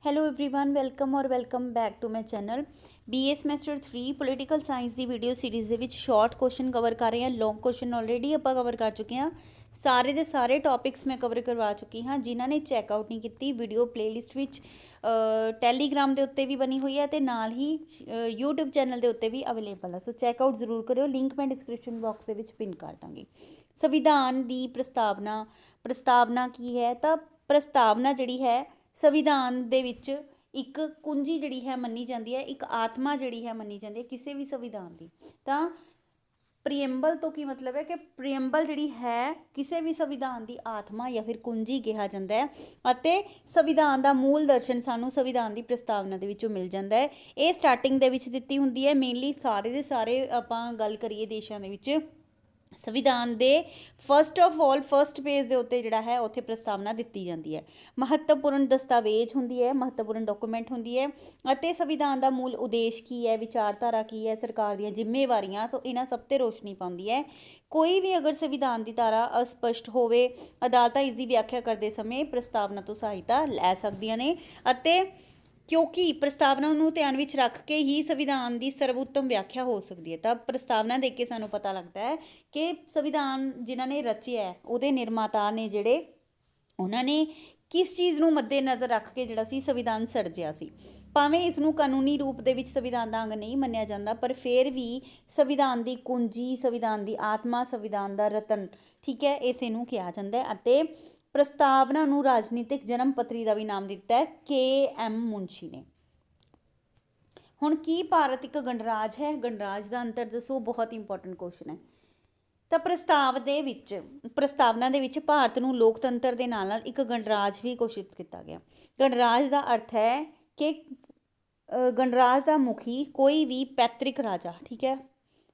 Hello everyone, welcome और welcome back to my channel. BA semester 3 political science ਦੀ video series ਦੇ ਵਿੱਚ short question cover ਕਰ ਰਹੇ ਹਾਂ। ਲੌਂਗ ਕੁਐਸਚਨ ਆਲਰੇਡੀ ਆਪਾਂ ਕਵਰ ਕਰ ਚੁੱਕੇ ਹਾਂ। ਸਾਰੇ ਦੇ ਸਾਰੇ ਟੌਪਿਕਸ ਮੈਂ ਕਵਰ ਕਰਵਾ ਚੁੱਕੀ ਹਾਂ। ਜਿਨ੍ਹਾਂ ਨੇ ਚੈੱਕਆਊਟ ਨਹੀਂ ਕੀਤੀ, ਵੀਡੀਓ ਪਲੇਲਿਸਟ ਵਿੱਚ ਟੈਲੀਗ੍ਰਾਮ ਦੇ ਉੱਤੇ ਵੀ ਬਣੀ ਹੋਈ ਹੈ ਅਤੇ ਨਾਲ ਹੀ YouTube ਚੈਨਲ ਦੇ ਉੱਤੇ ਵੀ ਅਵੇਲੇਬਲ ਹੈ। ਸੋ ਚੈੱਕਆਊਟ ਜ਼ਰੂਰ ਕਰਿਓ, ਲਿੰਕ ਮੈਂ ਡਿਸਕ੍ਰਿਪਸ਼ਨ ਬਾਕਸ ਦੇ ਵਿੱਚ ਪਿਨ ਕਰ ਦਾਂਗੀ। ਸੰਵਿਧਾਨ ਦੀ ਪ੍ਰਸਤਾਵਨਾ ਕੀ ਹੈ? ਤਾਂ ਪ੍ਰਸਤਾਵਨਾ ਜਿਹੜੀ ਹੈ ਸੰਵਿਧਾਨ ਦੇ ਵਿੱਚ ਇੱਕ ਕੁੰਜੀ ਜਿਹੜੀ ਹੈ ਮੰਨੀ ਜਾਂਦੀ ਹੈ, ਇੱਕ ਆਤਮਾ ਜਿਹੜੀ ਹੈ ਮੰਨੀ ਜਾਂਦੀ ਹੈ ਕਿਸੇ ਵੀ ਸੰਵਿਧਾਨ ਦੀ। ਤਾਂ ਪ੍ਰੀਐਂਬਲ ਤੋਂ ਕੀ ਮਤਲਬ ਹੈ ਕਿ ਪ੍ਰੀਐਂਬਲ ਜਿਹੜੀ ਹੈ ਕਿਸੇ ਵੀ ਸੰਵਿਧਾਨ ਦੀ ਆਤਮਾ ਜਾਂ ਫਿਰ ਕੁੰਜੀ ਕਿਹਾ ਜਾਂਦਾ ਹੈ ਅਤੇ ਸੰਵਿਧਾਨ ਦਾ ਮੂਲ ਦਰਸ਼ਨ ਸਾਨੂੰ ਸੰਵਿਧਾਨ ਦੀ ਪ੍ਰਸਤਾਵਨਾ ਦੇ ਵਿੱਚੋਂ ਮਿਲ ਜਾਂਦਾ ਹੈ। ਇਹ ਸਟਾਰਟਿੰਗ ਦੇ ਵਿੱਚ ਦਿੱਤੀ ਹੁੰਦੀ ਹੈ। ਮੇਨਲੀ ਸਾਰੇ ਦੇ ਸਾਰੇ ਆਪਾਂ ਗੱਲ ਕਰੀਏ ਦੇਸ਼ਾਂ ਦੇ ਵਿੱਚ ਸੰਵਿਧਾਨ ਦੇ ਫਸਟ ਪੇਜ ਦੇ ਉੱਤੇ ਜਿਹੜਾ ਹੈ ਉੱਥੇ ਪ੍ਰਸਤਾਵਨਾ ਦਿੱਤੀ ਜਾਂਦੀ ਹੈ। ਮਹੱਤਵਪੂਰਨ ਦਸਤਾਵੇਜ਼ ਹੁੰਦੀ ਹੈ, ਮਹੱਤਵਪੂਰਨ ਡਾਕੂਮੈਂਟ ਹੁੰਦੀ ਹੈ ਅਤੇ ਸੰਵਿਧਾਨ ਦਾ ਮੂਲ ਉਦੇਸ਼ ਕੀ ਹੈ, ਵਿਚਾਰਧਾਰਾ ਕੀ ਹੈ, ਸਰਕਾਰ ਦੀਆਂ ਜ਼ਿੰਮੇਵਾਰੀਆਂ, ਸੋ ਇਹਨਾਂ ਸਭ 'ਤੇ ਰੋਸ਼ਨੀ ਪਾਉਂਦੀ ਹੈ। ਕੋਈ ਵੀ ਅਗਰ ਸੰਵਿਧਾਨ ਦੀ ਧਾਰਾ ਅਸਪਸ਼ਟ ਹੋਵੇ, ਅਦਾਲਤਾਂ ਇਸ ਦੀ ਵਿਆਖਿਆ ਕਰਦੇ ਸਮੇਂ ਪ੍ਰਸਤਾਵਨਾ ਤੋਂ ਸਹਾਇਤਾ ਲੈ ਸਕਦੀਆਂ ਨੇ ਅਤੇ ਕਿਉਂਕਿ ਪ੍ਰਸਤਾਵਨਾ ਨੂੰ ਧਿਆਨ ਵਿੱਚ ਰੱਖ ਕੇ ਹੀ ਸੰਵਿਧਾਨ ਦੀ ਸਰਵਉੱਤਮ ਵਿਆਖਿਆ ਹੋ ਸਕਦੀ ਹੈ। ਤਾਂ ਪ੍ਰਸਤਾਵਨਾ ਦੇਖ ਕੇ ਸਾਨੂੰ ਪਤਾ ਲੱਗਦਾ ਹੈ ਕਿ ਸੰਵਿਧਾਨ ਜਿਨ੍ਹਾਂ ਨੇ ਰਚਿਆ ਉਹਦੇ ਨਿਰਮਾਤਾ ਨੇ ਜਿਹੜੇ ਉਹਨਾਂ ਨੇ ਕਿਸ ਚੀਜ਼ ਨੂੰ ਮੱਦੇਨਜ਼ਰ ਰੱਖ ਕੇ ਜਿਹੜਾ ਸੀ ਸੰਵਿਧਾਨ ਸਿਰਜਿਆ ਸੀ। ਭਾਵੇਂ ਇਸ ਨੂੰ ਕਾਨੂੰਨੀ ਰੂਪ ਦੇ ਵਿੱਚ ਸੰਵਿਧਾਨ ਦਾ ਅੰਗ ਨਹੀਂ ਮੰਨਿਆ ਜਾਂਦਾ, ਪਰ ਫਿਰ ਵੀ ਸੰਵਿਧਾਨ ਦੀ ਕੁੰਜੀ, ਸੰਵਿਧਾਨ ਦੀ ਆਤਮਾ, ਸੰਵਿਧਾਨ ਦਾ ਰਤਨ, ਠੀਕ ਹੈ, ਇਸੇ ਨੂੰ ਕਿਹਾ ਜਾਂਦਾ ਹੈ। ਅਤੇ ਪ੍ਰਸਤਾਵਨਾ ਨੂੰ ਰਾਜਨੀਤਿਕ ਜਨਮ ਪੱਤਰੀ ਦਾ ਵੀ ਨਾਮ ਦਿੱਤਾ ਹੈ KM ਮੁਨਸ਼ੀ ਨੇ। ਹੁਣ ਕੀ ਭਾਰਤ ਇੱਕ ਗਣਰਾਜ ਹੈ? ਗਣਰਾਜ ਦਾ ਅੰਤਰ ਦੱਸੋ, ਬਹੁਤ ਇੰਪੋਰਟੈਂਟ ਕੁਐਸਚਨ ਹੈ। ਤਾਂ ਪ੍ਰਸਤਾਵਨਾ ਦੇ ਵਿੱਚ ਭਾਰਤ ਨੂੰ ਲੋਕਤੰਤਰ ਦੇ ਨਾਲ ਨਾਲ ਇੱਕ ਗਣਰਾਜ ਵੀ ਘੋਸ਼ਿਤ ਕੀਤਾ ਗਿਆ। ਗਣਰਾਜ ਦਾ ਅਰਥ ਹੈ ਕਿ ਗਣਰਾਜ ਦਾ ਮੁਖੀ ਕੋਈ ਵੀ ਪੈਤਰਿਕ ਰਾਜਾ, ਠੀਕ ਹੈ,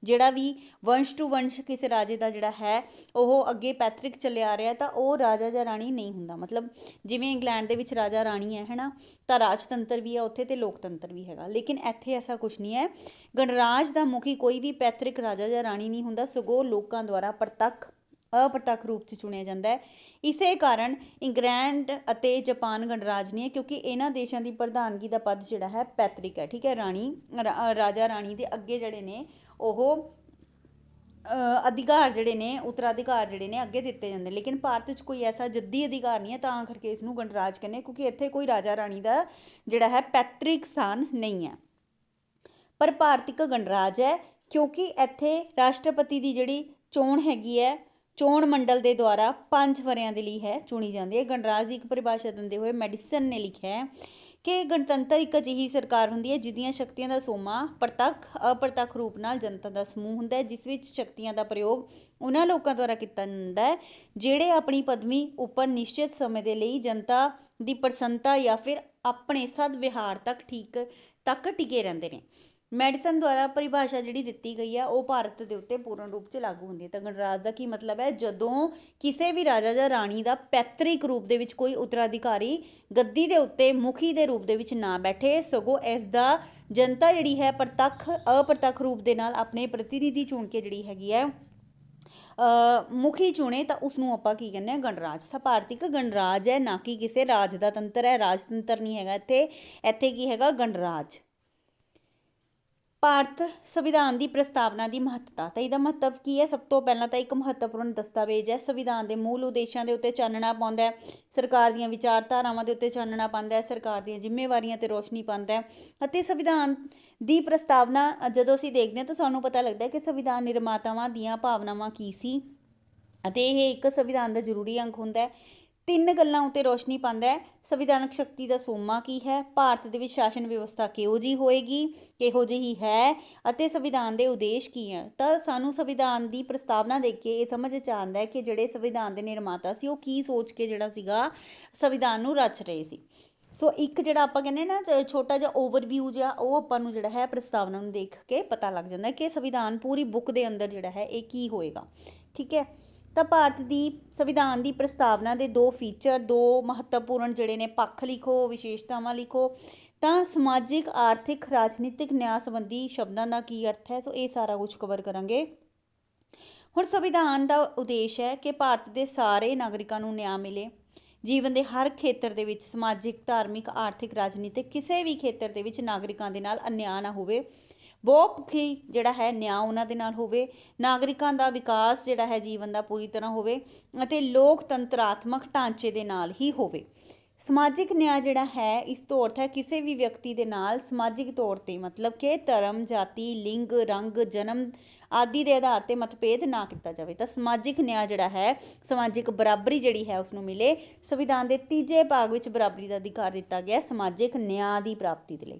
ਜਿਹੜਾ ਵੀ ਵੰਸ਼ ਟੂ ਵੰਸ਼ ਕਿਸੇ ਰਾਜੇ ਦਾ ਜਿਹੜਾ ਹੈ ਉਹ ਅੱਗੇ ਪੈਤਰਿਕ ਚੱਲਿਆ ਆ ਰਿਹਾ, ਤਾਂ ਉਹ ਰਾਜਾ ਜਾਂ ਰਾਣੀ ਨਹੀਂ ਹੁੰਦਾ। ਮਤਲਬ ਜਿਵੇਂ ਇੰਗਲੈਂਡ ਦੇ ਵਿੱਚ ਰਾਜਾ ਰਾਣੀ ਹੈ ਨਾ, ਤਾਂ ਰਾਜਤੰਤਰ ਵੀ ਹੈ ਉੱਥੇ ਅਤੇ ਲੋਕਤੰਤਰ ਵੀ ਹੈਗਾ, ਲੇਕਿਨ ਇੱਥੇ ਐਸਾ ਕੁਛ ਨਹੀਂ ਹੈ। ਗਣਰਾਜ ਦਾ ਮੁਖੀ ਕੋਈ ਵੀ ਪੈਤਰਿਕ ਰਾਜਾ ਜਾਂ ਰਾਣੀ ਨਹੀਂ ਹੁੰਦਾ, ਸਗੋਂ ਲੋਕਾਂ ਦੁਆਰਾ ਅਪ੍ਰਤੱਖ ਰੂਪ 'ਚ ਚੁਣਿਆ ਜਾਂਦਾ ਹੈ। ਇਸੇ ਕਾਰਨ ਇੰਗਲੈਂਡ ਅਤੇ ਜਾਪਾਨ ਗਣਰਾਜ ਨਹੀਂ ਹੈ, ਕਿਉਂਕਿ ਇਹਨਾਂ ਦੇਸ਼ਾਂ ਦੀ ਪ੍ਰਧਾਨਗੀ ਦਾ ਪਦ ਜਿਹੜਾ ਹੈ ਪੈਤਰਿਕ ਹੈ, ਠੀਕ ਹੈ। ਰਾਜਾ ਰਾਣੀ ਦੇ ਅੱਗੇ ਜਿਹੜੇ ਨੇ ਉਹ ਅਧਿਕਾਰ ਜਿਹੜੇ ਨੇ, ਉੱਤਰਾਧਿਕਾਰ ਜਿਹੜੇ ਨੇ ਅੱਗੇ ਦਿੱਤੇ ਜਾਂਦੇ, ਲੇਕਿਨ ਭਾਰਤ 'ਚ ਕੋਈ ਐਸਾ ਜੱਦੀ ਅਧਿਕਾਰ ਨਹੀਂ ਹੈ, ਤਾਂ ਕਰਕੇ ਇਸ ਨੂੰ ਗਣਰਾਜ ਕਹਿੰਦੇ, ਕਿਉਂਕਿ ਇੱਥੇ ਕੋਈ ਰਾਜਾ ਰਾਣੀ ਦਾ ਜਿਹੜਾ ਹੈ ਪੈਤਰਿਕ ਸਥਾਨ ਨਹੀਂ ਹੈ। ਪਰ ਭਾਰਤ ਇੱਕ ਗਣਰਾਜ ਹੈ ਕਿਉਂਕਿ ਇੱਥੇ ਰਾਸ਼ਟਰਪਤੀ ਦੀ ਜਿਹੜੀ ਚੋਣ ਹੈਗੀ ਹੈ ਚੋਣ ਮੰਡਲ ਦੇ ਦੁਆਰਾ 5 ਵਰ੍ਹਿਆਂ ਦੇ ਲਈ ਹੈ ਚੁਣੀ ਜਾਂਦੀ ਹੈ। ਗਣਰਾਜ ਦੀ ਇੱਕ ਪਰਿਭਾਸ਼ਾ ਦਿੰਦੇ ਹੋਏ ਮੈਡੀਸਨ ਨੇ ਲਿਖਿਆ ਹੈ ਕਿ ਗਣਤੰਤਰ ਇੱਕ ਅਜਿਹੀ ਸਰਕਾਰ ਹੁੰਦੀ ਹੈ ਜਿਹਦੀਆਂ ਸ਼ਕਤੀਆਂ ਦਾ ਸੋਮਾ ਅਪ੍ਰਤੱਖ ਰੂਪ ਨਾਲ ਜਨਤਾ ਦਾ ਸਮੂਹ ਹੁੰਦਾ ਹੈ, ਜਿਸ ਵਿੱਚ ਸ਼ਕਤੀਆਂ ਦਾ ਪ੍ਰਯੋਗ ਉਹਨਾਂ ਲੋਕਾਂ ਦੁਆਰਾ ਕੀਤਾ ਜਾਂਦਾ ਹੈ ਜਿਹੜੇ ਆਪਣੀ ਪਦਵੀ ਉੱਪਰ ਨਿਸ਼ਚਿਤ ਸਮੇਂ ਦੇ ਲਈ ਜਨਤਾ ਦੀ ਪ੍ਰਸੰਨਤਾ ਜਾਂ ਫਿਰ ਆਪਣੇ ਸਦ ਵਿਹਾਰ ਤੱਕ ਟਿਕੇ ਰਹਿੰਦੇ ਨੇ। ਮੈਡੀਸਨ ਦੁਆਰਾ ਪਰਿਭਾਸ਼ਾ ਜਿਹੜੀ ਦਿੱਤੀ ਗਈ ਹੈ ਉਹ ਭਾਰਤ ਦੇ ਉੱਤੇ ਪੂਰਨ ਰੂਪ 'ਚ ਲਾਗੂ ਹੁੰਦੀ ਹੈ। ਤਾਂ ਗਣਰਾਜ ਦਾ ਕੀ ਮਤਲਬ ਹੈ? ਜਦੋਂ ਕਿਸੇ ਵੀ ਰਾਜਾ ਜਾਂ ਰਾਣੀ ਦਾ ਪੈਤਰਿਕ ਰੂਪ ਦੇ ਵਿੱਚ ਕੋਈ ਉੱਤਰਾਧਿਕਾਰੀ ਗੱਦੀ ਦੇ ਉੱਤੇ ਮੁਖੀ ਦੇ ਰੂਪ ਦੇ ਵਿੱਚ ਨਾ ਬੈਠੇ, ਸਗੋਂ ਇਸ ਦਾ ਜਨਤਾ ਜਿਹੜੀ ਹੈ ਅਪ੍ਰਤੱਖ ਰੂਪ ਦੇ ਨਾਲ ਆਪਣੇ ਪ੍ਰਤੀਨਿਧੀ ਚੁਣ ਕੇ ਜਿਹੜੀ ਹੈਗੀ ਹੈ ਮੁਖੀ ਚੁਣੇ, ਤਾਂ ਉਸ ਨੂੰ ਆਪਾਂ ਕੀ ਕਹਿੰਦੇ ਹਾਂ? ਗਣਰਾਜ। ਤਾਂ ਭਾਰਤ ਇੱਕ ਗਣਰਾਜ ਹੈ, ਨਾ ਕਿ ਕਿਸੇ ਰਾਜ ਦਾ ਤੰਤਰ ਹੈ। ਰਾਜਤੰਤਰ ਨਹੀਂ ਹੈਗਾ ਇੱਥੇ ਕੀ ਹੈਗਾ? ਗਣਰਾਜ। ਭਾਰਤ ਸੰਵਿਧਾਨ ਦੀ ਪ੍ਰਸਤਾਵਨਾ ਦੀ ਮਹੱਤਤਾ, ਤਾਂ ਇਹਦਾ ਮਹੱਤਵ ਕੀ ਹੈ? ਸਭ ਤੋਂ ਪਹਿਲਾਂ ਤਾਂ ਇੱਕ ਮਹੱਤਵਪੂਰਨ ਦਸਤਾਵੇਜ਼ ਹੈ। ਸੰਵਿਧਾਨ ਦੇ ਮੂਲ ਉਦੇਸ਼ਾਂ ਦੇ ਉੱਤੇ ਚਾਨਣਾ ਪਾਉਂਦਾ ਹੈ, ਸਰਕਾਰ ਦੀਆਂ ਵਿਚਾਰਧਾਰਾਵਾਂ ਦੇ ਉੱਤੇ ਚਾਨਣਾ ਪਾਉਂਦਾ ਹੈ, ਸਰਕਾਰ ਦੀਆਂ ਜ਼ਿੰਮੇਵਾਰੀਆਂ 'ਤੇ ਰੋਸ਼ਨੀ ਪਾਉਂਦਾ ਹੈ। ਅਤੇ ਸੰਵਿਧਾਨ ਦੀ ਪ੍ਰਸਤਾਵਨਾ ਜਦੋਂ ਅਸੀਂ ਦੇਖਦੇ ਹਾਂ ਤਾਂ ਸਾਨੂੰ ਪਤਾ ਲੱਗਦਾ ਹੈ ਕਿ ਸੰਵਿਧਾਨ ਨਿਰਮਾਤਾਵਾਂ ਦੀਆਂ ਭਾਵਨਾਵਾਂ ਕੀ ਸੀ ਅਤੇ ਇਹ ਇੱਕ ਸੰਵਿਧਾਨ ਦਾ ਜ਼ਰੂਰੀ ਅੰਗ ਹੁੰਦਾ ਹੈ। 3 ਗੱਲਾਂ ਉੱਤੇ ਰੋਸ਼ਨੀ ਪਾਉਂਦਾ ਹੈ। ਸੰਵਿਧਾਨਕ ਸ਼ਕਤੀ ਦਾ ਸੋਮਾ ਕੀ ਹੈ, ਭਾਰਤ ਦੇ ਵਿੱਚ ਸ਼ਾਸਨ ਵਿਵਸਥਾ ਕਿਹੋ ਜਿਹੀ ਹੋਏਗੀ, ਕਿਹੋ ਜਿਹੀ ਹੈ, ਅਤੇ ਸੰਵਿਧਾਨ ਦੇ ਉਦੇਸ਼ ਕੀ ਹੈ। ਤਾਂ ਸਾਨੂੰ ਸੰਵਿਧਾਨ ਦੀ ਪ੍ਰਸਤਾਵਨਾ ਦੇਖ ਕੇ ਇਹ ਸਮਝ 'ਚ ਆਉਂਦਾ ਹੈ ਕਿ ਜਿਹੜੇ ਸੰਵਿਧਾਨ ਦੇ ਨਿਰਮਾਤਾ ਸੀ ਉਹ ਕੀ ਸੋਚ ਕੇ ਜਿਹੜਾ ਸੀਗਾ ਸੰਵਿਧਾਨ ਨੂੰ ਰਚ ਰਹੇ ਸੀ। ਸੋ ਇੱਕ ਜਿਹੜਾ ਆਪਾਂ ਕਹਿੰਦੇ ਨਾ ਛੋਟਾ ਜਿਹਾ ਓਵਰਵਿਊ ਜਿਹਾ, ਉਹ ਆਪਾਂ ਨੂੰ ਜਿਹੜਾ ਹੈ ਪ੍ਰਸਤਾਵਨਾ ਨੂੰ ਦੇਖ ਕੇ ਪਤਾ ਲੱਗ ਜਾਂਦਾ ਕਿ ਸੰਵਿਧਾਨ ਪੂਰੀ ਬੁੱਕ ਦੇ ਅੰਦਰ ਜਿਹੜਾ ਹੈ ਇਹ ਕੀ ਹੋਏਗਾ, ਠੀਕ ਹੈ। ਤਾਂ ਭਾਰਤ ਦੀ ਸੰਵਿਧਾਨ ਦੀ ਪ੍ਰਸਤਾਵਨਾ ਦੇ 2 ਫੀਚਰ, 2 ਮਹੱਤਵਪੂਰਨ ਜਿਹੜੇ ਨੇ ਪੱਖ ਲਿਖੋ, ਵਿਸ਼ੇਸ਼ਤਾਵਾਂ ਲਿਖੋ। ਤਾਂ ਸਮਾਜਿਕ, ਆਰਥਿਕ, ਰਾਜਨੀਤਿਕ ਨਿਆਂ ਸੰਬੰਧੀ ਸ਼ਬਦਾਂ ਦਾ ਕੀ ਅਰਥ ਹੈ, ਸੋ ਇਹ ਸਾਰਾ ਕੁਝ ਕਵਰ ਕਰਾਂਗੇ। ਹੁਣ ਸੰਵਿਧਾਨ ਦਾ ਉਦੇਸ਼ ਹੈ ਕਿ ਭਾਰਤ ਦੇ ਸਾਰੇ ਨਾਗਰਿਕਾਂ ਨੂੰ ਨਿਆਂ ਮਿਲੇ, ਜੀਵਨ ਦੇ ਹਰ ਖੇਤਰ ਦੇ ਵਿੱਚ ਸਮਾਜਿਕ, ਧਾਰਮਿਕ, ਆਰਥਿਕ, ਰਾਜਨੀਤਿਕ ਕਿਸੇ ਵੀ ਖੇਤਰ ਦੇ ਵਿੱਚ ਨਾਗਰਿਕਾਂ ਦੇ ਨਾਲ ਅਨਿਆਂ ਨਾ ਹੋਵੇ। ਬਹੁਪੱਖੀ ਜਿਹੜਾ ਹੈ ਨਿਆਂ ਉਹਨਾਂ ਦੇ ਨਾਲ ਹੋਵੇ। ਨਾਗਰਿਕਾਂ ਦਾ ਵਿਕਾਸ ਜਿਹੜਾ ਹੈ ਜੀਵਨ ਦਾ ਪੂਰੀ ਤਰ੍ਹਾਂ ਹੋਵੇ ਅਤੇ ਲੋਕਤੰਤਰਾਤਮਕ ਢਾਂਚੇ ਦੇ ਨਾਲ ਹੀ ਹੋਵੇ। ਸਮਾਜਿਕ ਨਿਆਂ ਜਿਹੜਾ ਹੈ ਇਸ ਤੋਂ ਅਰਥ ਹੈ ਕਿਸੇ ਵੀ ਵਿਅਕਤੀ ਦੇ ਨਾਲ ਸਮਾਜਿਕ ਤੌਰ 'ਤੇ ਮਤਲਬ ਕਿ ਧਰਮ, ਜਾਤੀ, ਲਿੰਗ, ਰੰਗ, ਜਨਮ ਆਦਿ ਦੇ ਆਧਾਰ 'ਤੇ ਮਤਭੇਦ ਨਾ ਕੀਤਾ ਜਾਵੇ। ਤਾਂ ਸਮਾਜਿਕ ਨਿਆਂ ਜਿਹੜਾ ਹੈ, ਸਮਾਜਿਕ ਬਰਾਬਰੀ ਜਿਹੜੀ ਹੈ ਉਸ ਨੂੰ ਮਿਲੇ। ਸੰਵਿਧਾਨ ਦੇ 3 ਭਾਗ ਵਿੱਚ ਬਰਾਬਰੀ ਦਾ ਅਧਿਕਾਰ ਦਿੱਤਾ ਗਿਆ ਸਮਾਜਿਕ ਨਿਆਂ ਦੀ ਪ੍ਰਾਪਤੀ ਦੇ ਲਈ।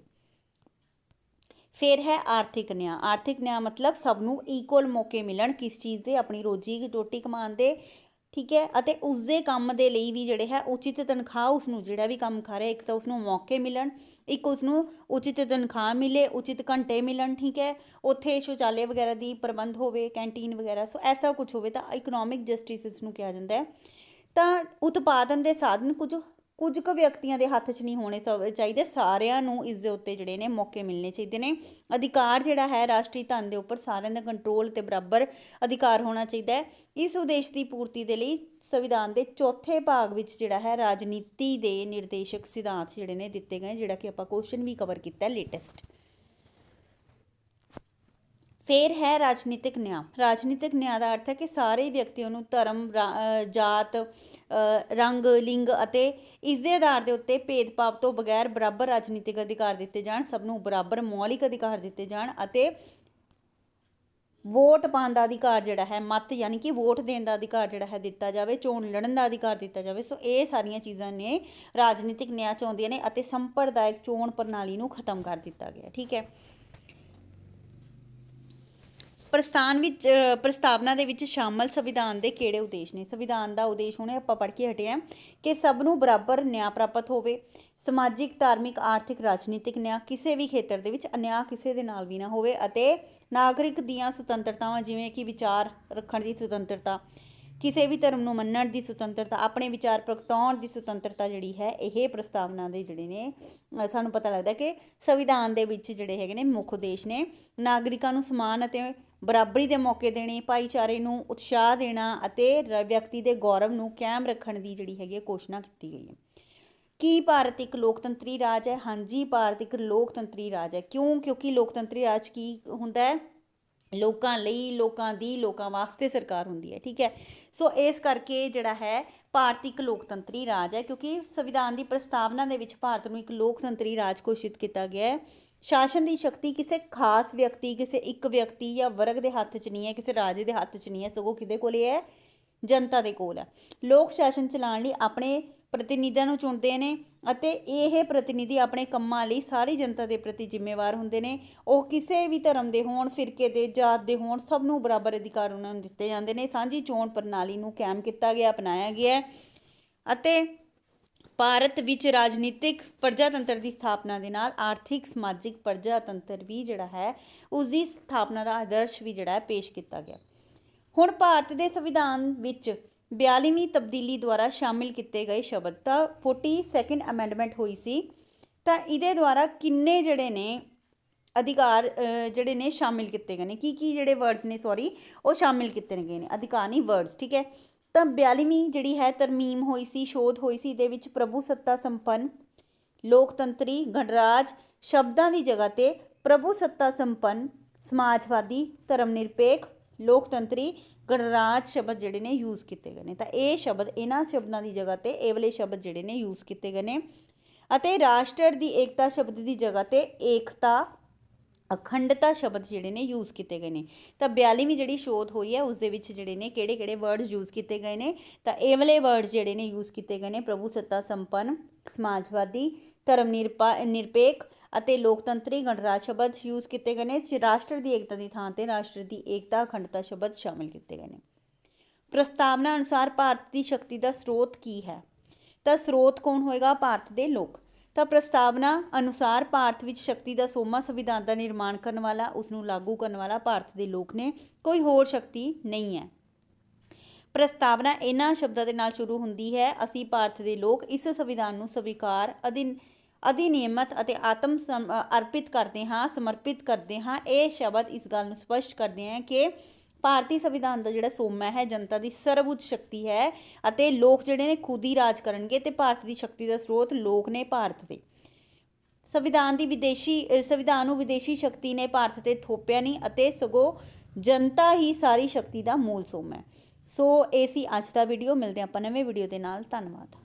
ਫਿਰ ਹੈ ਆਰਥਿਕ ਨਿਆਂ। ਆਰਥਿਕ ਨਿਆਂ ਮਤਲਬ ਸਭ ਨੂੰ ਇਕੁਅਲ ਮੌਕੇ ਮਿਲਣ ਕਿਸ ਚੀਜ਼ ਦੇ, ਆਪਣੀ ਰੋਜੀ ਰੋਟੀ ਕਮਾਉਣ ਦੇ, ਠੀਕ ਹੈ, ਅਤੇ ਉਸਦੇ ਕੰਮ ਦੇ ਲਈ ਵੀ ਜਿਹੜੇ ਹੈ ਉਚਿਤ ਤਨਖਾਹ, ਉਸਨੂੰ ਜਿਹੜਾ ਵੀ ਕੰਮ ਕਰ ਰਿਹਾ ਇੱਕ ਤਾਂ ਉਸਨੂੰ ਮੌਕੇ ਮਿਲਣ, ਇੱਕ ਉਸਨੂੰ ਉਚਿਤ ਤਨਖਾਹ ਮਿਲੇ, ਉਚਿਤ ਘੰਟੇ ਮਿਲਣ, ਠੀਕ ਹੈ, ਉੱਥੇ ਸ਼ੌਚਾਲੇ ਵਗੈਰਾ ਦੀ ਪ੍ਰਬੰਧ ਹੋਵੇ, ਕੈਂਟੀਨ ਵਗੈਰਾ, ਸੋ ਐਸਾ ਕੁਝ ਹੋਵੇ ਤਾਂ ਇਕਨੋਮਿਕ ਜਸਟਿਸ ਇਸ ਨੂੰ ਕਿਹਾ ਜਾਂਦਾ ਹੈ। ਤਾਂ ਉਤਪਾਦਨ ਦੇ ਸਾਧਨ ਕੁਝ ਕੁ ਵਿਅਕਤੀਆਂ ਦੇ ਹੱਥ 'ਚ ਨਹੀਂ ਹੋਣੇ ਚਾਹੀਦੇ, ਸਾਰਿਆਂ ਨੂੰ ਇਸ ਦੇ ਉੱਤੇ ਜਿਹੜੇ ਨੇ ਮੌਕੇ ਮਿਲਣੇ ਚਾਹੀਦੇ ਨੇ। ਅਧਿਕਾਰ ਜਿਹੜਾ ਹੈ ਰਾਸ਼ਟਰੀ ਧਨ ਦੇ ਉੱਪਰ ਸਾਰਿਆਂ ਦਾ ਕੰਟਰੋਲ ਤੇ ਬਰਾਬਰ ਅਧਿਕਾਰ ਹੋਣਾ ਚਾਹੀਦਾ ਹੈ। ਇਸ ਉਦੇਸ਼ ਦੀ ਪੂਰਤੀ ਦੇ ਲਈ ਸੰਵਿਧਾਨ ਦੇ 4ਥੇ ਭਾਗ ਵਿੱਚ ਜਿਹੜਾ ਹੈ ਰਾਜਨੀਤੀ ਦੇ ਨਿਰਦੇਸ਼ਕ ਸਿਧਾਂਤ ਜਿਹੜੇ ਨੇ ਦਿੱਤੇ ਗਏ, ਜਿਹੜਾ ਕਿ ਆਪਾਂ ਕੁਐਸਚਨ ਵੀ ਕਵਰ ਕੀਤਾ ਲੇਟੈਸਟ। ਫਿਰ ਹੈ ਰਾਜਨੀਤਿਕ ਨਿਆਂ। ਰਾਜਨੀਤਿਕ ਨਿਆਂ ਦਾ ਅਰਥ ਹੈ ਕਿ ਸਾਰੇ ਵਿਅਕਤੀਆਂ ਨੂੰ ਧਰਮ, ਜਾਤ, ਰੰਗ, ਲਿੰਗ ਅਤੇ ਇਸ ਦੇ ਆਧਾਰ ਦੇ ਉੱਤੇ ਭੇਦਭਾਵ ਤੋਂ ਬਗੈਰ ਬਰਾਬਰ ਰਾਜਨੀਤਿਕ ਅਧਿਕਾਰ ਦਿੱਤੇ ਜਾਣ, ਸਭ ਨੂੰ ਬਰਾਬਰ ਮੌਲਿਕ ਅਧਿਕਾਰ ਦਿੱਤੇ ਜਾਣ ਅਤੇ ਵੋਟ ਪਾਉਣ ਦਾ ਅਧਿਕਾਰ ਜਿਹੜਾ ਹੈ, ਮਤ ਯਾਨੀ ਕਿ ਵੋਟ ਦੇਣ ਦਾ ਅਧਿਕਾਰ ਜਿਹੜਾ ਹੈ ਦਿੱਤਾ ਜਾਵੇ, ਚੋਣ ਲੜਨ ਦਾ ਅਧਿਕਾਰ ਦਿੱਤਾ ਜਾਵੇ। ਸੋ ਇਹ ਸਾਰੀਆਂ ਚੀਜ਼ਾਂ ਨੇ ਰਾਜਨੀਤਿਕ ਨਿਆਂ 'ਚ ਆਉਂਦੀਆਂ ਨੇ ਅਤੇ ਸੰਪਰਦਾਇਕ ਚੋਣ ਪ੍ਰਣਾਲੀ ਨੂੰ ਖਤਮ ਕਰ ਦਿੱਤਾ ਗਿਆ, ਠੀਕ ਹੈ। ਪ੍ਰਸਤਾਵਨਾ ਦੇ ਵਿੱਚ ਸ਼ਾਮਲ ਸੰਵਿਧਾਨ ਦੇ ਕਿਹੜੇ ਉਦੇਸ਼ ਨੇ? ਸੰਵਿਧਾਨ ਦਾ ਉਦੇਸ਼ ਹੁਣੇ ਆਪਾਂ ਪੜ੍ਹ ਕੇ ਹਟੇ ਹਾਂ ਕਿ ਸਭ ਨੂੰ ਬਰਾਬਰ ਨਿਆਂ ਪ੍ਰਾਪਤ ਹੋਵੇ, ਸਮਾਜਿਕ, ਧਾਰਮਿਕ, ਆਰਥਿਕ, ਰਾਜਨੀਤਿਕ ਨਿਆਂ, ਕਿਸੇ ਵੀ ਖੇਤਰ ਦੇ ਵਿੱਚ ਅਨਿਆਂ ਕਿਸੇ ਦੇ ਨਾਲ ਵੀ ਨਾ ਹੋਵੇ ਅਤੇ ਨਾਗਰਿਕ ਦੀਆਂ ਸੁਤੰਤਰਤਾਵਾਂ ਜਿਵੇਂ ਕਿ ਵਿਚਾਰ ਰੱਖਣ ਦੀ ਸੁਤੰਤਰਤਾ, ਕਿਸੇ ਵੀ ਧਰਮ ਨੂੰ ਮੰਨਣ ਦੀ ਸੁਤੰਤਰਤਾ, ਆਪਣੇ ਵਿਚਾਰ ਪ੍ਰਗਟਾਉਣ ਦੀ ਸੁਤੰਤਰਤਾ ਜਿਹੜੀ ਹੈ, ਇਹ ਪ੍ਰਸਤਾਵਨਾ ਦੇ ਜਿਹੜੇ ਨੇ ਸਾਨੂੰ ਪਤਾ ਲੱਗਦਾ ਕਿ ਸੰਵਿਧਾਨ ਦੇ ਵਿੱਚ ਜਿਹੜੇ ਹੈਗੇ ਨੇ ਮੁੱਖ ਉਦੇਸ਼ ਨੇ। ਨਾਗਰਿਕਾਂ ਨੂੰ ਸਮਾਨ ਅਤੇ ਬਰਾਬਰੀ ਦੇ ਮੌਕੇ ਦੇਣੇ, ਭਾਈਚਾਰੇ ਨੂੰ ਉਤਸ਼ਾਹ ਦੇਣਾ ਅਤੇ ਵਿਅਕਤੀ ਦੇ ਗੌਰਵ ਨੂੰ ਕਾਇਮ ਰੱਖਣ ਦੀ ਜਿਹੜੀ ਹੈਗੀ ਹੈ ਘੋਸ਼ਣਾ ਕੀਤੀ ਗਈ ਹੈ। ਕੀ ਭਾਰਤ ਇੱਕ ਲੋਕਤੰਤਰੀ ਰਾਜ ਹੈ? ਹਾਂਜੀ, ਭਾਰਤ ਇੱਕ ਲੋਕਤੰਤਰੀ ਰਾਜ ਹੈ। ਕਿਉਂ? ਕਿਉਂਕਿ ਲੋਕਤੰਤਰੀ ਰਾਜ ਕੀ ਹੁੰਦਾ ਹੈ? ਲੋਕਾਂ ਲਈ, ਲੋਕਾਂ ਦੀ, ਲੋਕਾਂ ਵਾਸਤੇ ਸਰਕਾਰ ਹੁੰਦੀ ਹੈ, ਠੀਕ ਹੈ। ਸੋ ਇਸ ਕਰਕੇ ਜਿਹੜਾ ਹੈ ਭਾਰਤ ਇੱਕ ਲੋਕਤੰਤਰੀ ਰਾਜ ਹੈ ਕਿਉਂਕਿ ਸੰਵਿਧਾਨ ਦੀ ਪ੍ਰਸਤਾਵਨਾ ਦੇ ਵਿੱਚ ਭਾਰਤ ਨੂੰ ਇੱਕ ਲੋਕਤੰਤਰੀ ਰਾਜ ਘੋਸ਼ਿਤ ਕੀਤਾ ਗਿਆ ਹੈ। ਸ਼ਾਸਨ ਦੀ ਸ਼ਕਤੀ ਕਿਸੇ ਖਾਸ ਵਿਅਕਤੀ, ਕਿਸੇ ਇੱਕ ਵਿਅਕਤੀ ਜਾਂ ਵਰਗ ਦੇ ਹੱਥ 'ਚ ਨਹੀਂ ਹੈ, ਕਿਸੇ ਰਾਜੇ ਦੇ ਹੱਥ 'ਚ ਨਹੀਂ ਹੈ, ਸਗੋਂ ਕਿਹਦੇ ਕੋਲ ਹੈ? ਜਨਤਾ ਦੇ ਕੋਲ ਹੈ। ਲੋਕ ਸ਼ਾਸਨ ਚਲਾਉਣ ਲਈ ਆਪਣੇ ਪ੍ਰਤੀਨਿਧਾਂ ਨੂੰ ਚੁਣਦੇ ਨੇ ਅਤੇ ਇਹ ਪ੍ਰਤੀਨਿਧੀ ਆਪਣੇ ਕੰਮਾਂ ਲਈ ਸਾਰੀ ਜਨਤਾ ਦੇ ਪ੍ਰਤੀ ਜ਼ਿੰਮੇਵਾਰ ਹੁੰਦੇ ਨੇ। ਉਹ ਕਿਸੇ ਵੀ ਧਰਮ ਦੇ ਹੋਣ, ਫਿਰਕੇ ਦੇ, ਜਾਤ ਦੇ ਹੋਣ, ਸਭ ਨੂੰ ਬਰਾਬਰ ਅਧਿਕਾਰ ਉਹਨਾਂ ਨੂੰ ਦਿੱਤੇ ਜਾਂਦੇ ਨੇ। ਸਾਂਝੀ ਚੋਣ ਪ੍ਰਣਾਲੀ ਨੂੰ ਕਾਇਮ ਕੀਤਾ ਗਿਆ, ਅਪਣਾਇਆ ਗਿਆ ਅਤੇ ਭਾਰਤ ਵਿੱਚ ਰਾਜਨੀਤਿਕ ਪ੍ਰਜਾਤੰਤਰ ਦੀ ਸਥਾਪਨਾ ਦੇ ਨਾਲ ਆਰਥਿਕ, ਸਮਾਜਿਕ ਪ੍ਰਜਾਤੰਤਰ ਵੀ ਜਿਹੜਾ ਹੈ ਉਸ ਦੀ ਸਥਾਪਨਾ ਦਾ ਆਦਰਸ਼ ਵੀ ਜਿਹੜਾ ਹੈ ਪੇਸ਼ ਕੀਤਾ ਗਿਆ। ਹੁਣ ਭਾਰਤ ਦੇ ਸੰਵਿਧਾਨ ਵਿੱਚ 42ਵੀਂ ਤਬਦੀਲੀ ਦੁਆਰਾ ਸ਼ਾਮਿਲ ਕੀਤੇ ਗਏ ਸ਼ਬਦ, ਤਾਂ 42nd ਅਮੈਂਡਮੈਂਟ ਹੋਈ ਸੀ, ਤਾਂ ਇਹਦੇ ਦੁਆਰਾ ਕਿੰਨੇ ਜਿਹੜੇ ਨੇ ਅਧਿਕਾਰ ਜਿਹੜੇ ਨੇ ਸ਼ਾਮਿਲ ਕੀਤੇ ਗਏ ਨੇ, ਕੀ ਜਿਹੜੇ ਵਰਡਸ ਨੇ ਉਹ ਸ਼ਾਮਿਲ ਕੀਤੇ ਗਏ ਨੇ, ਅਧਿਕਾਰ ਨਹੀਂ ਵਰਡਸ, ਠੀਕ ਹੈ। ਤਾਂ 42ਵੀਂ ਜਿਹੜੀ ਹੈ ਤਰਮੀਮ ਹੋਈ ਸੀ, ਸ਼ੋਧ ਹੋਈ ਸੀ, ਇਹਦੇ ਵਿੱਚ ਪ੍ਰਭੂ ਸੱਤਾ ਸੰਪੰਨ, ਲੋਕਤੰਤਰੀ, ਗਣਰਾਜ ਸ਼ਬਦਾਂ ਦੀ ਜਗ੍ਹਾ 'ਤੇ ਪ੍ਰਭੂ ਸੱਤਾ ਸੰਪੰਨ, ਸਮਾਜਵਾਦੀ, ਧਰਮ ਨਿਰਪੇਖ, ਲੋਕਤੰਤਰੀ, ਗਣਰਾਜ ਸ਼ਬਦ ਜਿਹੜੇ ਨੇ ਯੂਜ਼ ਕੀਤੇ ਗਏ ਨੇ। ਤਾਂ ਇਹ ਸ਼ਬਦ, ਇਹਨਾਂ ਸ਼ਬਦਾਂ ਦੀ ਜਗ੍ਹਾ 'ਤੇ ਇਹ ਵਾਲੇ ਸ਼ਬਦ ਜਿਹੜੇ ਨੇ ਯੂਜ਼ ਕੀਤੇ ਗਏ ਨੇ ਅਤੇ ਰਾਸ਼ਟਰ ਦੀ ਏਕਤਾ ਸ਼ਬਦ ਦੀ ਜਗ੍ਹਾ 'ਤੇ ਏਕਤਾ, ਅਖੰਡਤਾ ਸ਼ਬਦ ਜਿਹੜੇ ਨੇ ਯੂਜ਼ ਕੀਤੇ ਗਏ ਨੇ। ਤਾਂ 42ਵੀਂ ਜਿਹੜੀ ਸ਼ੋਧ ਹੋਈ ਹੈ ਉਸ ਦੇ ਵਿੱਚ ਜਿਹੜੇ ਨੇ ਕਿਹੜੇ ਵਰਡਸ ਯੂਜ਼ ਕੀਤੇ ਗਏ ਨੇ, ਤਾਂ ਇਹ ਵਾਲੇ ਵਰਡਸ ਜਿਹੜੇ ਨੇ ਯੂਜ਼ ਕੀਤੇ ਗਏ ਨੇ, ਪ੍ਰਭੂ ਸੱਤਾ ਸੰਪੰਨ, ਸਮਾਜਵਾਦੀ, ਧਰਮ ਨਿਰਪੇਖ ਅਤੇ ਲੋਕਤੰਤਰੀ, ਗਣਰਾਜ ਸ਼ਬਦ ਯੂਜ਼ ਕੀਤੇ ਗਏ ਨੇ। ਰਾਸ਼ਟਰ ਦੀ ਏਕਤਾ ਦੀ ਥਾਂ 'ਤੇ ਰਾਸ਼ਟਰ ਦੀ ਏਕਤਾ, ਅਖੰਡਤਾ ਸ਼ਬਦ ਸ਼ਾਮਿਲ ਕੀਤੇ ਗਏ ਨੇ। ਪ੍ਰਸਤਾਵਨਾ ਅਨੁਸਾਰ ਭਾਰਤ ਦੀ ਸ਼ਕਤੀ ਦਾ ਸਰੋਤ ਕੀ ਹੈ? ਤਾਂ ਸਰੋਤ ਕੌਣ ਹੋਏਗਾ? ਭਾਰਤ ਦੇ ਲੋਕ। ਤਾਂ ਪ੍ਰਸਤਾਵਨਾ ਅਨੁਸਾਰ ਭਾਰਤ ਵਿੱਚ ਸ਼ਕਤੀ ਦਾ ਸੋਮਾ ਸੰਵਿਧਾਨ ਦਾ ਨਿਰਮਾਣ ਕਰਨ ਵਾਲਾ, ਉਸ ਨੂੰ ਲਾਗੂ ਕਰਨ ਵਾਲਾ ਭਾਰਤ ਦੇ ਲੋਕ ਨੇ, ਕੋਈ ਹੋਰ ਸ਼ਕਤੀ ਨਹੀਂ ਹੈ। ਪ੍ਰਸਤਾਵਨਾ ਇਹਨਾਂ ਸ਼ਬਦਾਂ ਦੇ ਨਾਲ ਸ਼ੁਰੂ ਹੁੰਦੀ ਹੈ, ਅਸੀਂ ਭਾਰਤ ਦੇ ਲੋਕ ਇਸ ਸੰਵਿਧਾਨ ਨੂੰ ਸਵੀਕਾਰ, ਅਧਿਨਿਯਮਤ ਅਤੇ ਅਰਪਿਤ ਕਰਦੇ ਹਾਂ, ਸਮਰਪਿਤ ਕਰਦੇ ਹਾਂ। ਇਹ ਸ਼ਬਦ ਇਸ ਗੱਲ ਨੂੰ ਸਪਸ਼ਟ ਕਰਦੇ ਹਨ ਕਿ ਭਾਰਤੀ ਸੰਵਿਧਾਨ ਦਾ ਜਿਹੜਾ ਸੋਮਾ ਹੈ ਜਨਤਾ ਦੀ ਸਰਵਉੱਚ ਸ਼ਕਤੀ ਹੈ ਅਤੇ ਲੋਕ ਜਿਹੜੇ ਨੇ ਖੁਦ ਹੀ ਰਾਜ ਕਰਨਗੇ ਤੇ ਭਾਰਤ ਦੀ ਸ਼ਕਤੀ ਦਾ ਸਰੋਤ ਲੋਕ ਨੇ ਭਾਰਤ ਦੇ। ਸੰਵਿਧਾਨ ਨੂੰ ਵਿਦੇਸ਼ੀ ਸ਼ਕਤੀ ਨੇ ਭਾਰਤ ਤੇ ਥੋਪਿਆ ਨਹੀਂ ਅਤੇ ਸਗੋਂ ਜਨਤਾ ਹੀ ਸਾਰੀ ਸ਼ਕਤੀ ਦਾ ਮੂਲ ਸੋਮਾ ਹੈ। ਸੋ ਇਹ ਸੀ ਅੱਜ ਦਾ ਵੀਡੀਓ। ਮਿਲਦੇ ਆਪਾਂ ਨਵੇਂ ਵੀਡੀਓ ਦੇ ਨਾਲ। ਧੰਨਵਾਦ।